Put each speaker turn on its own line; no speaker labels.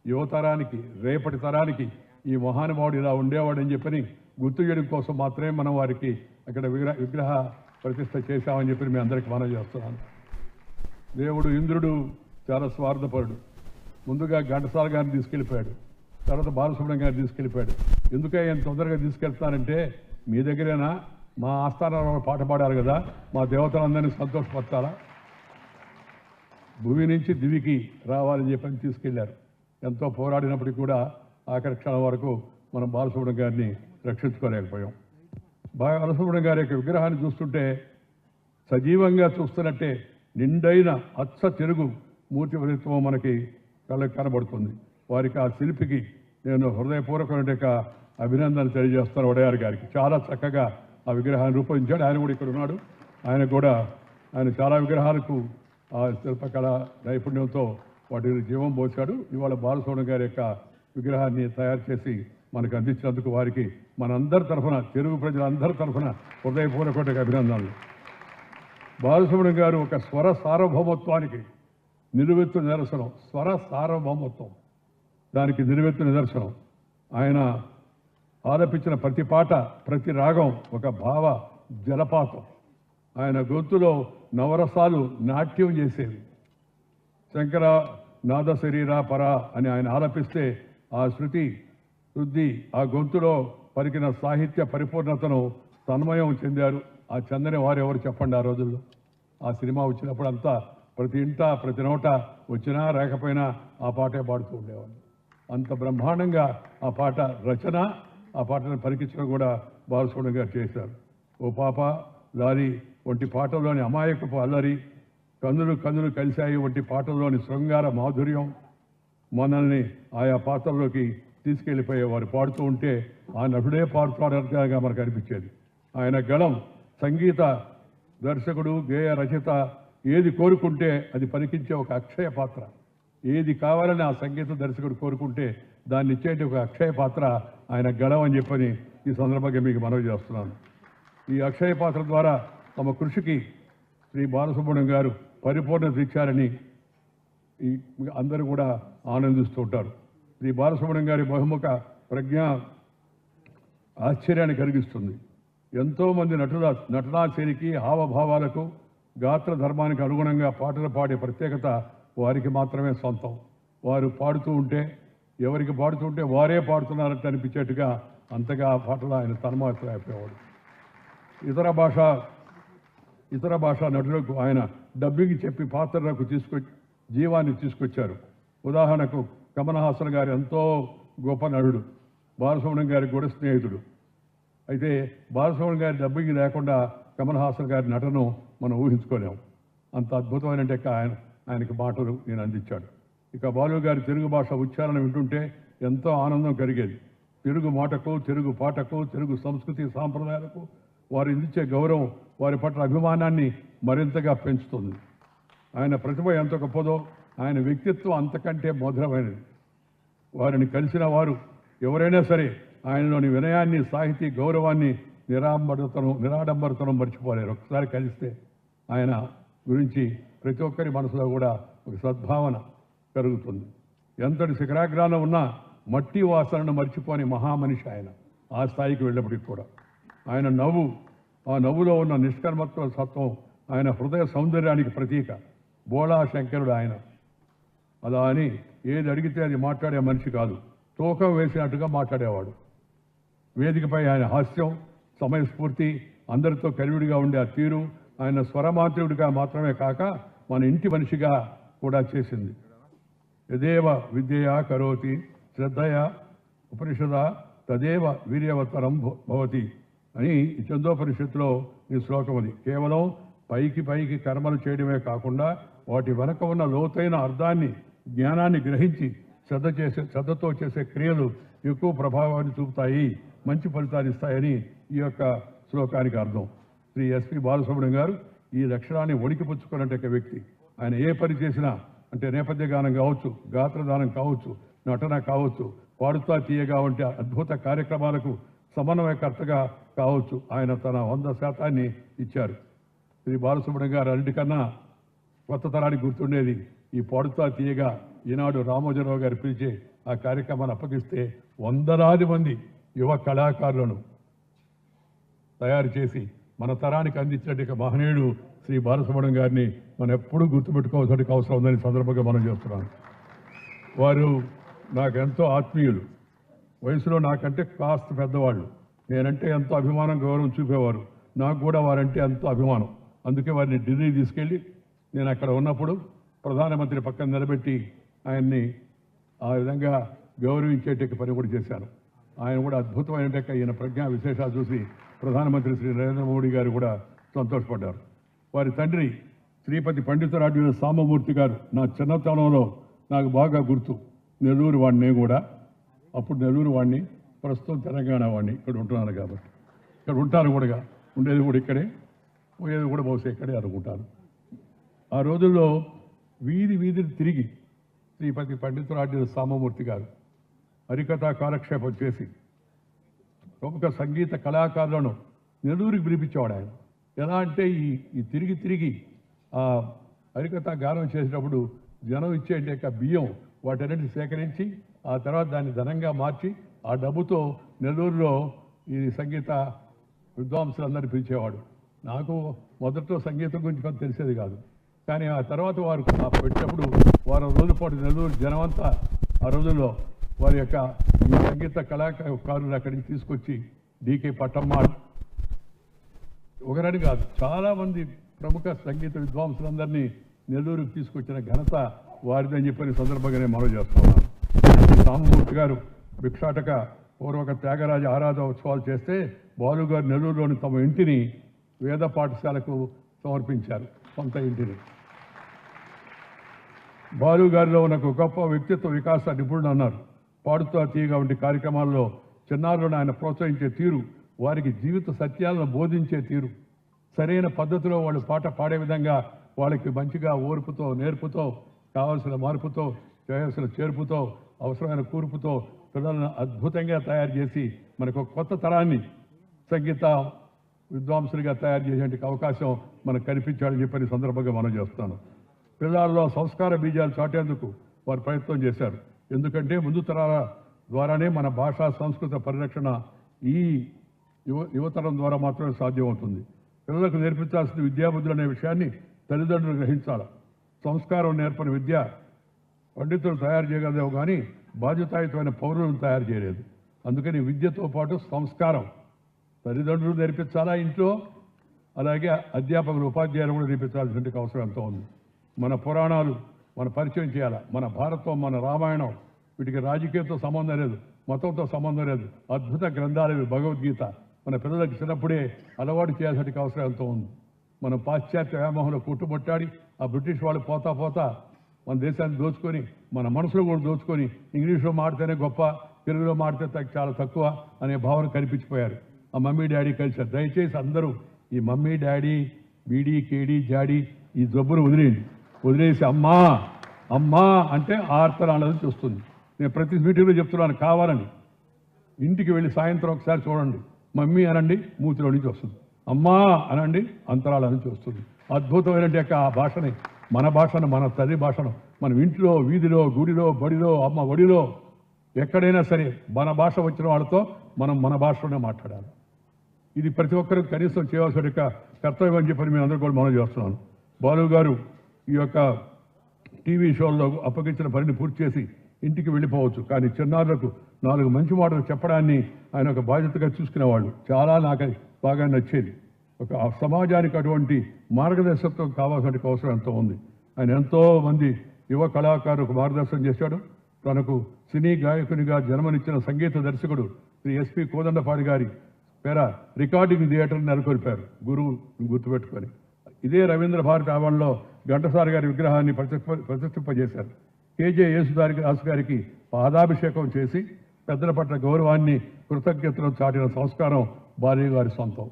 యువతరానికి రేపటి తరానికి ఈ మహానుభావుడు ఇలా ఉండేవాడని చెప్పని గుర్తు చేయడం కోసం మాత్రమే మనం వారికి అక్కడ విగ్రహ ప్రతిష్ఠ చేశామని చెప్పి మీ అందరికీ మనవి చేస్తున్నాను. దేవుడు ఇంద్రుడు చాలా స్వార్థపరుడు. ముందుగా ఘంటసాల గారిని తీసుకెళ్ళిపోయాడు, తర్వాత బాలసుబ్రహ్మణ్యం గారిని తీసుకెళ్ళిపోయాడు. ఎందుకే ఆయన తొందరగా తీసుకెళ్తానంటే మీ దగ్గరేనా మా ఆస్థానంలో పాట పాడారు కదా, మా దేవతలందరినీ సంతోషపరచాలా, భూమి నుంచి దివికి రావాలని చెప్పని తీసుకెళ్లారు. ఎంతో పోరాడినప్పటికీ కూడా ఆఖరి క్షణం వరకు మనం బాలసుబ్రహ్మణ్యం గారిని రక్షించుకోలేకపోయాం. బాలసుబ్రహ్మణ్యం గారి యొక్క విగ్రహాన్ని చూస్తుంటే సజీవంగా చూస్తున్నట్టే నిండైన అచ్చ తెలుగు మూర్తి వ్యక్తిత్వం మనకి కళ్ళకి కనబడుతుంది. వారికి ఆ శిల్పికి నేను హృదయపూర్వకమైన అభినందనలు తెలియజేస్తాను. వడయార్ గారికి చాలా చక్కగా ఆ విగ్రహాన్ని రూపొందించాడు. ఆయన కూడా ఇక్కడ ఉన్నాడు. ఆయన చాలా విగ్రహాలకు ఆ శిల్పకళ నైపుణ్యంతో వాటిని జీవం పోశాడు. ఇవాళ బాలసుబ్రహ్మణ్యం గారి యొక్క విగ్రహాన్ని తయారు చేసి మనకు అందించినందుకు వారికి మనందరి తరఫున, తెలుగు ప్రజలందరి తరఫున హృదయపూర్వకమైన అభినందనలు. బాలసుబ్రహ్మణ్యం గారు ఒక స్వర సార్వభౌమత్వానికి నిలువెత్తు నిదర్శనం. స్వర సార్వభౌమత్వం దానికి నిలువెత్తు నిదర్శనం. ఆయన ఆలపించిన ప్రతి పాట, ప్రతి రాగం ఒక భావ జలపాతం. ఆయన గొంతులో నవరసాలు నాట్యం చేసేవి. శంకర నాద శరీర పర అని ఆయన ఆలపిస్తే ఆ శృతి శుద్ధి, ఆ గొంతులో పలికిన సాహిత్య పరిపూర్ణతను తన్మయం చెందారు. ఆ చెందని వారు ఎవరు చెప్పండి? ఆ రోజుల్లో ఆ సినిమా వచ్చినప్పుడు అంతా ప్రతి ఇంట ప్రతి నోట వచ్చినా రాకపోయినా ఆ పాటే పాడుతూ ఉండేవాళ్ళు. అంత బ్రహ్మాండంగా ఆ పాట రచన, ఆ పాటను పలికించడం కూడా బాలసుబ్రహ్మణ్యం గారు చేశారు. ఓ పాప లారీ వంటి పాటల్లోని అమాయకపు అల్లరి, కన్నులు కన్నులు కలిశాయి వంటి పాటల్లోని శృంగార మాధుర్యం మనల్ని ఆయా పాత్రలోకి తీసుకెళ్లిపోయే వారు పాడుతూ ఉంటే ఆ నటుడే పాడుతాడగా మనకు అనిపించేది. ఆయన గళం సంగీత దర్శకుడు, గేయ రచయిత ఏది కోరుకుంటే అది పలికించే ఒక అక్షయ పాత్ర. ఏది కావాలని ఆ సంగీత దర్శకుడు కోరుకుంటే దాన్ని ఇచ్చేటి ఒక అక్షయ పాత్ర ఆయన గళం అని చెప్పని ఈ సందర్భంగా మీకు మనవి చేస్తున్నాను. ఈ అక్షయ పాత్ర ద్వారా తమ కృషికి శ్రీ బాలసుబ్రహ్మణ్యం గారు పరిపూర్ణత ఇచ్చారని అందరూ కూడా ఆనందిస్తూ ఉంటారు. శ్రీ బాలసుబ్రహ్మణ్యం గారి బహుముఖ ప్రజ్ఞ ఆశ్చర్యాన్ని కలిగిస్తుంది. ఎంతోమంది నటనా శైలికి, హావభావాలకు, గాత్ర ధర్మానికి అనుగుణంగా పాటలు పాడే ప్రత్యేకత వారికి మాత్రమే సొంతం. వారు పాడుతూ ఉంటే, ఎవరికి పాడుతూ ఉంటే వారే పాడుతున్నారంటే అనిపించేట్టుగా అంతగా ఆ పాటలు ఆయన తన్మయమైపోయేవాడు. ఇతర భాషా నటులకు ఆయన డబ్బింగ్ చెప్పి పాత్రలకు జీవాన్ని తీసుకొచ్చారు. ఉదాహరణకు కమల్ హాసన్ గారు ఎంతో గొప్ప నటుడు, బాలసుబ్రహ్మణ్యం గారికి కూడా స్నేహితుడు. అయితే బాలసుబ్రహ్మణ్యం గారి డబ్బింగ్ లేకుండా కమల్ హాసన్ గారి నటను మనం ఊహించుకోలేము. అంత అద్భుతమైన ఆయనకి మాటలు నేను అందించాడు. ఇక బాలు గారి తెలుగు భాష ఉచ్చారణ వింటుంటే ఎంతో ఆనందం కలిగేది. తెలుగు మాటకు, తెలుగు పాటకు, తెలుగు సంస్కృతి సాంప్రదాయాలకు వారు అందించే గౌరవం వారి పట్ల అభిమానాన్ని మరింతగా పెంచుతుంది. ఆయన ప్రతిభ ఎంత గొప్పదో ఆయన వ్యక్తిత్వం అంతకంటే మధురమైనది. వారిని కలిసిన వారు ఎవరైనా సరే ఆయనలోని వినయాన్ని, సాహితీ గౌరవాన్ని, నిరాడంబరతనం మర్చిపోలేరు. ఒకసారి కలిస్తే ఆయన గురించి ప్రతి ఒక్కరి మనసులో కూడా ఒక సద్భావన కలుగుతుంది. ఎంతటి శిఖరాగ్రాన ఉన్నా మట్టి వాసనను మర్చిపోని మహామనిషి ఆయన. ఆ స్థాయికి వెళ్ళినప్పటికి కూడా ఆయన నవ్వు, ఆ నవ్వులో ఉన్న నిష్కర్మత్వ సత్వం ఆయన హృదయ సౌందర్యానికి ప్రతీక. బోళా శంకరుడు ఆయన. అలా అని ఏది అడిగితే అది మాట్లాడే మనిషి కాదు, తూకం వేసినట్టుగా మాట్లాడేవాడు. వేదికపై ఆయన హాస్యం, సమయస్ఫూర్తి, అందరితో కలివిడిగా ఉండే ఆ తీరు ఆయన స్వరమాంత్రికుడిగా మాత్రమే కాక మన ఇంటి మనిషిగా కూడా చేసింది. యదేవ విద్యయా కరోతి శ్రద్ధయ ఉపనిషద తదేవ వీర్యవత్తరం భవతి అని ఈ చందోపనిషత్తులో ఈ శ్లోకం అది. కేవలం పైకి కర్మలు చేయడమే కాకుండా వాటి వెనక ఉన్న లోతైన అర్థాన్ని, జ్ఞానాన్ని గ్రహించి శ్రద్ధతో చేసే క్రియలు ఎక్కువ ప్రభావాన్ని చూపుతాయి, మంచి ఫలితాన్ని ఇస్తాయని ఈ యొక్క శ్లోకానికి అర్థం. శ్రీ ఎస్పి బాలసుబ్రహ్మణ్యం గారు ఈ లక్షణాన్ని ఒడికిపుచ్చుకున్నట్టు వ్యక్తి. ఆయన ఏ పని చేసినా, అంటే నేపథ్య గానం కావచ్చు, గాత్రదానం కావచ్చు, నటన కావచ్చు, పాడుతా తీయగా వంటి అద్భుత కార్యక్రమాలకు సమన్వయకర్తగా కావచ్చు, ఆయన తన 100% ఇచ్చారు. శ్రీ బాలసుబ్రహ్మణ్యం గారు అన్నిటికన్నా కొత్త తరానికి గుర్తుండేది ఈ పాడుతా తీయగా ఈనాడు రామోజీరావు గారు పిలిచే ఆ కార్యక్రమాన్ని అప్పగిస్తే వందలాది మంది యువ కళాకారులను తయారు చేసి మన తరానికి అందించినట్టు మహనీయుడు శ్రీ బాలసుబ్రహ్మణ్యం గారిని మనం ఎప్పుడూ గుర్తుపెట్టుకోవాల్సిన అవసరం ఉందని సందర్భంగా మనం చేస్తున్నాం. వారు నాకెంతో ఆత్మీయులు, వయసులో నాకంటే కాస్త పెద్దవాళ్ళు. నేనంటే ఎంతో అభిమానం గౌరవం చూపేవారు. నాకు కూడా వారంటే ఎంతో అభిమానం. అందుకే వారిని ఢిల్లీ తీసుకెళ్ళి నేను అక్కడ ఉన్నప్పుడు ప్రధానమంత్రి పక్కన నిలబెట్టి ఆయన్ని ఆ విధంగా గౌరవించేట పని కూడా చేశాను. ఆయన కూడా అద్భుతమైన ఈయన ప్రజ్ఞా విశేషాలు చూసి ప్రధానమంత్రి శ్రీ నరేంద్ర మోడీ గారు కూడా సంతోషపడ్డారు. వారి తండ్రి శ్రీపతి పండితురాజు సాంబమూర్తి గారు నా చిన్నతనంలో నాకు బాగా గుర్తు. నెల్లూరు వాడిని కూడా, అప్పుడు నెల్లూరు వాడిని, ప్రస్తుతం తెలంగాణ వాడిని. ఇక్కడ ఉంటున్నాను కాబట్టి ఇక్కడ ఉంటాను కూడా, ఉండేది కూడా ఇక్కడే, పోయేది కూడా బహుశా ఇక్కడే అనుకుంటాను. ఆ రోజుల్లో వీధి వీధిని తిరిగి శ్రీపతి పండితురాజు సాంబమూర్తి గారు హరికథా కాలక్షేపం చేసి ప్రముఖ సంగీత కళాకారులను నెల్లూరుకి పిలిపించేవాడు ఆయన. ఎలా అంటే ఈ తిరిగి తిరిగి ఆ హరికథ గానం చేసేటప్పుడు జనం ఇచ్చే బియ్యం వాటన్నిటిని సేకరించి ఆ తర్వాత దాన్ని ధనంగా మార్చి ఆ డబ్బుతో నెల్లూరులో ఈ సంగీత విద్వాంసులందరినీ పిలిచేవాడు. నాకు మొదట్లో సంగీతం గురించి కొంత తెలిసేది కాదు, కానీ ఆ తర్వాత వారు పెట్టినప్పుడు వారం రోజుల పాటు నెల్లూరు జనమంతా ఆ రోజుల్లో వారి యొక్క ఈ సంగీత కళాకారులు అక్కడి నుంచి తీసుకొచ్చి డీకే పట్టమ్మాళ్ ఒకరని కాదు, చాలామంది ప్రముఖ సంగీత విద్వాంసులందరినీ నెల్లూరుకు తీసుకొచ్చిన ఘనత వారిదని చెప్పని సందర్భంగానే మనవి చేస్తున్నాను. సాంబమూర్తి గారు భిక్షాటక పూర్వక త్యాగరాజ ఆరాధన ఉత్సవాలు చేస్తే బాలు గారు నెల్లూరులోని తమ ఇంటిని వేద పాఠశాలకు సమర్పించారు, సొంత ఇంటిని. బాలు గారిలో ఉన్న గొప్ప వ్యక్తిత్వ వికాస నిపుణుడు అన్నారు. పాడుతా తీయగా వంటి కార్యక్రమాల్లో చిన్నారులను ఆయన ప్రోత్సహించే తీరు, వారికి జీవిత సత్యాలను బోధించే తీరు, సరైన పద్ధతిలో వాళ్ళు పాట పాడే విధంగా వాళ్ళకి మంచిగా ఓర్పుతో నేర్పుతో కావాల్సిన మార్పుతో చేయాల్సిన చేర్పుతో అవసరమైన కూర్పుతో పిల్లలను అద్భుతంగా తయారు చేసి మనకు కొత్త తరాన్ని సంగీత విద్వాంసులుగా తయారు చేసే అవకాశం మనకు కనిపించాలని చెప్పని సందర్భంగా మనం చేస్తాను. పిల్లల్లో సంస్కార బీజాలు చాటేందుకు వారు ప్రయత్నం చేశారు. ఎందుకంటే ముందు తరాల ద్వారానే మన భాషా సంస్కృత పరిరక్షణ ఈ యువతరం ద్వారా మాత్రమే సాధ్యమవుతుంది. పిల్లలకు నేర్పించాల్సిన విద్యాబుద్ధులు అనే విషయాన్ని తల్లిదండ్రులు గ్రహించాలి. సంస్కారం నేర్పని విద్య పండితులు తయారు చేయగలదేమో కానీ బాధ్యతాయుతమైన పౌరులను తయారు చేయలేదు. అందుకని విద్యతో పాటు సంస్కారం తల్లిదండ్రులు నేర్పించాలా ఇంట్లో, అలాగే అధ్యాపకులు ఉపాధ్యాయులు కూడా నేర్పించాల్సిన అవసరం ఎంతో ఉంది. మన పురాణాలు మన పరిచయం చేయాలి. మన భారతం, మన రామాయణం, వీటికి రాజకీయంతో సంబంధం లేదు, మతంతో సంబంధం లేదు. అద్భుత గ్రంథాలు భగవద్గీత మన పిల్లలకు చిన్నప్పుడే అలవాటు చేయాల్సిన అవసరం ఎంతో ఉంది. మనం పాశ్చాత్య వ్యామోహంలో కుట్టుబట్టాడి ఆ బ్రిటిష్ వాళ్ళు పోతా పోతా మన దేశాన్ని దోచుకొని మన మనసులో కూడా దోచుకొని ఇంగ్లీష్లో మాడితేనే గొప్ప, తెలుగులో మాడితే చాలా తక్కువ అనే భావన కనిపించిపోయారు. ఆ మమ్మీ డాడీ కల్చర్. దయచేసి అందరూ ఈ మమ్మీ డాడీ బీడీ కేడీ జాడీ ఈ జబ్బును వదిలేసి అమ్మా అమ్మా అంటే ఆర్తనాలని చూస్తుంది. నేను ప్రతి మీటింగ్లో చెప్తున్నాను, కావాలని ఇంటికి వెళ్ళి సాయంత్రం ఒకసారి చూడండి, మమ్మీ అనండి మూతిలో నుంచి వస్తుంది, అమ్మా అనండి అంతరాల నుంచి వస్తుంది. అద్భుతమైన ఆ భాషని, మన భాషను, మన తల్లి భాషను మనం ఇంట్లో, వీధిలో, గుడిలో, బడిలో, అమ్మ ఒడిలో ఎక్కడైనా సరే మన భాష వచ్చిన వాళ్ళతో మనం మన భాషలోనే మాట్లాడాలి. ఇది ప్రతి ఒక్కరికి కనీసం చేయవలసిన కర్తవ్యం అని చెప్పని మేము అందరూ కూడా మనం చేస్తున్నాను. బాలు గారు ఈ యొక్క టీవీ షోల్లో అప్పగించిన పనిని పూర్తి చేసి ఇంటికి వెళ్ళిపోవచ్చు, కానీ చిన్నారులకు 4 మంచి మాటలు చెప్పడాన్ని ఆయన ఒక బాధ్యతగా చూసుకునేవాళ్ళు. చాలా నాకు బాగా నచ్చేది. ఒక సమాజానికి అటువంటి మార్గదర్శకత్వం కావాల్సిన అవసరం ఎంతో ఉంది. ఆయన ఎంతో మంది యువ కళాకారులకు మార్గదర్శనం చేశాడు. తనకు సినీ గాయకునిగా జన్మనిచ్చిన సంగీత దర్శకుడు శ్రీ ఎస్పి కోదండపాడి గారి పేర రికార్డింగ్ థియేటర్ని నెలకొల్పారు గురువు గుర్తుపెట్టుకొని. ఇదే రవీంద్ర భారతి ఆవరణలో ఘంటసాల గారి విగ్రహాన్ని ప్రతిష్ఠింపజేశారు. కేజే యేసుదాస్ గారికి పాదాభిషేకం చేసి పెద్దల పట్ల గౌరవాన్ని, కృతజ్ఞతను చాటిన సంస్కారం బాలయ్య గారి సొంతం.